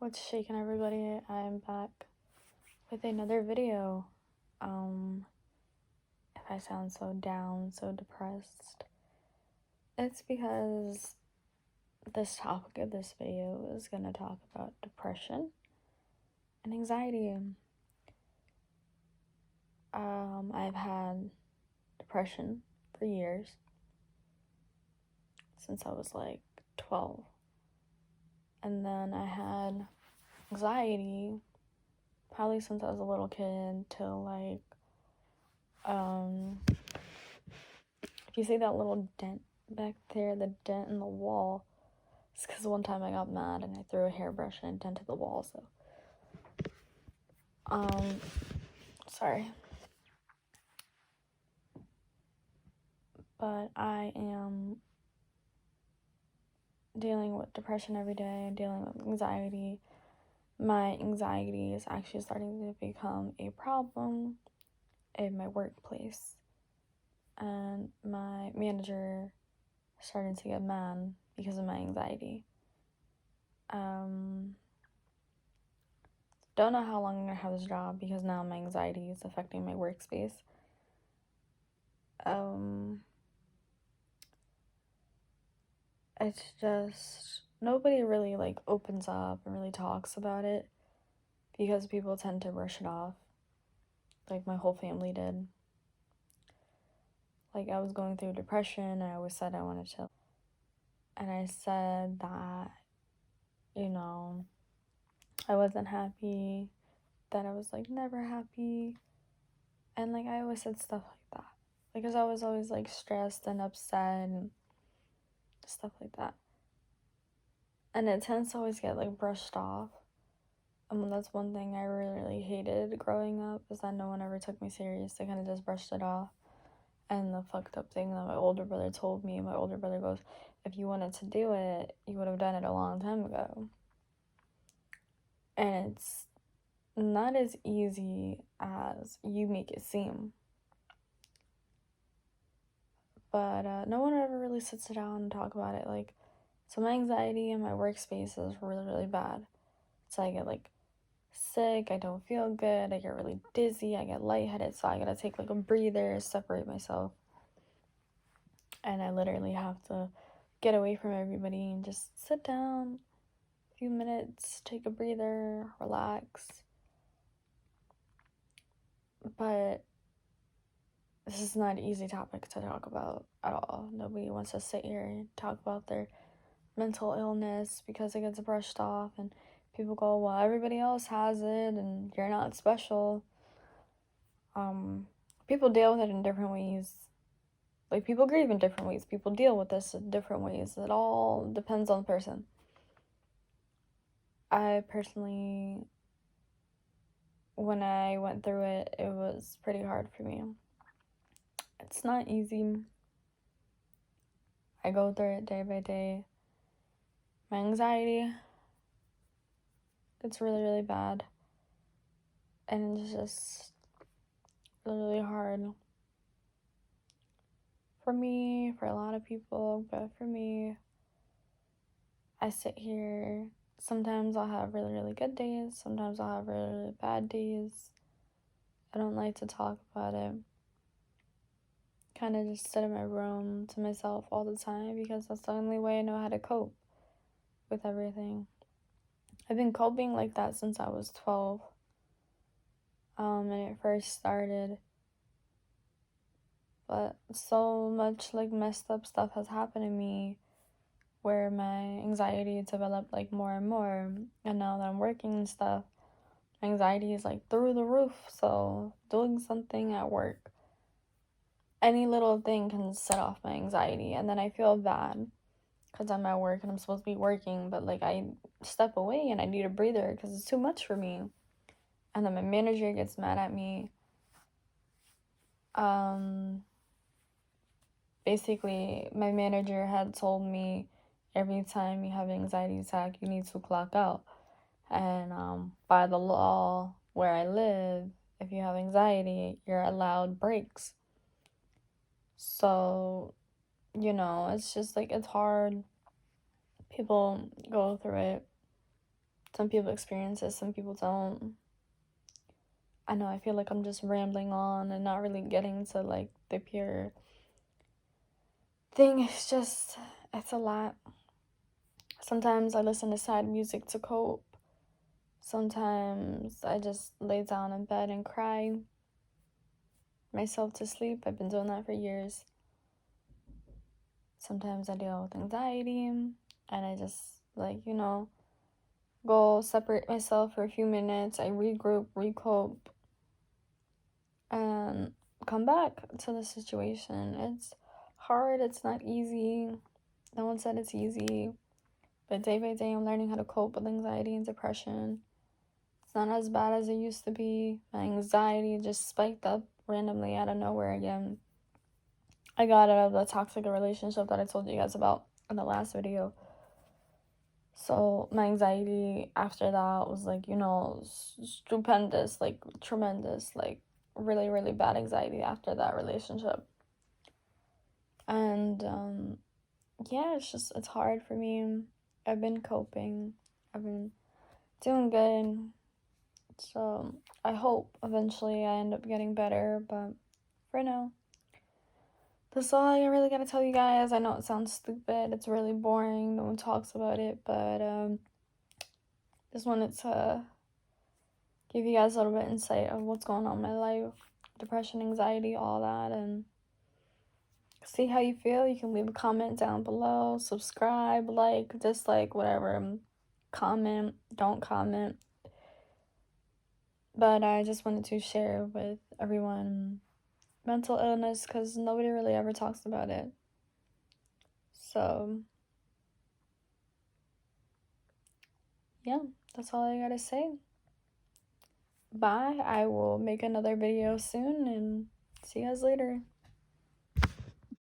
What's shaking, everybody? I'm back with another video. If I sound so down, so depressed, it's because this topic of this video is gonna talk about depression and anxiety. I've had depression for years, since I was like 12. And then I had anxiety probably since I was a little kid till like, if you see that little dent back there, the dent in the wall, it's because one time I got mad and I threw a hairbrush and it dented the wall, so. Sorry. But I am dealing with depression every day, dealing with anxiety. My anxiety is actually starting to become a problem in my workplace. And my manager starting to get mad because of my anxiety. Don't know how long I'm gonna have this job because now my anxiety is affecting my workspace. It's just nobody really like opens up and really talks about it because people tend to brush it off, like my whole family did. Like, I was going through depression and I always said I wanted to, and I said that, I wasn't happy, that I was like never happy, and like I always said stuff like that because I was always like stressed and upset and stuff like that, and it tends to always get like brushed off. That's one thing I really hated growing up, is that no one ever took me serious. They kind of just brushed it off. And the fucked up thing that my older brother told me, my older brother goes, if you wanted to do it, you would have done it a long time ago. And it's not as easy as you make it seem. But no one ever really sits down and talk about it. Like, so my anxiety in my workspace is really, really bad. So I get like sick, I don't feel good, I get really dizzy, I get lightheaded, so I gotta take like a breather, separate myself. And I literally have to get away from everybody and just sit down a few minutes, take a breather, relax. But this is not an easy topic to talk about at all. Nobody wants to sit here and talk about their mental illness because it gets brushed off, and people go, well, everybody else has it and you're not special. People deal with it in different ways. Like, people grieve in different ways. People deal with this in different ways. It all depends on the person. I personally, when I went through it, it was pretty hard for me. It's not easy. I go through it day by day. My anxiety, it's really, really bad. And it's just really, really hard. For me, for a lot of people, but for me, I sit here. Sometimes I'll have really, really good days. Sometimes I'll have really, really bad days. I don't like to talk about it. Kind of just sit in my room to myself all the time because that's the only way I know how to cope with everything. I've been coping like that since I was 12. And it first started. But so much like messed up stuff has happened to me where my anxiety developed like more and more. And now that I'm working and stuff, anxiety is like through the roof. So doing something at work, any little thing can set off my anxiety, and then I feel bad because I'm at work and I'm supposed to be working, but like I step away and I need a breather because it's too much for me. And then my manager gets mad at me. Basically, my manager had told me every time you have an anxiety attack, you need to clock out. And by the law where I live, if you have anxiety, you're allowed breaks. So, it's just like, it's hard. People go through it Some people experience it, some people don't. I know, I feel like I'm just rambling on and not really getting to like the pure thing. It's a lot. Sometimes I listen to sad music to cope. Sometimes I just lay down in bed and cry myself to sleep. I've been doing that for years. Sometimes I deal with anxiety and I just, like, go separate myself for a few minutes. I regroup, recope, and come back to the situation. It's hard, it's not easy. No one said it's easy. But day by day, I'm learning how to cope with anxiety and depression. It's not as bad as it used to be. My anxiety just spiked up randomly out of nowhere again. I got out of the toxic relationship that I told you guys about in the last video. So my anxiety after that was like, stupendous, like tremendous, like really, really bad anxiety after that relationship. And yeah, it's hard for me. I've been coping. I've been doing good. So I hope eventually I end up getting better, but for now, that's all I really gotta tell you guys. I know it sounds stupid. It's really boring. No one talks about it, but just wanted to give you guys a little bit insight of what's going on in my life, depression, anxiety, all that, and see how you feel. You can leave a comment down below, subscribe, like, dislike, whatever. Comment, don't comment. But I just wanted to share with everyone mental illness because nobody really ever talks about it. So, yeah, that's all I gotta say. Bye. I will make another video soon and see you guys later.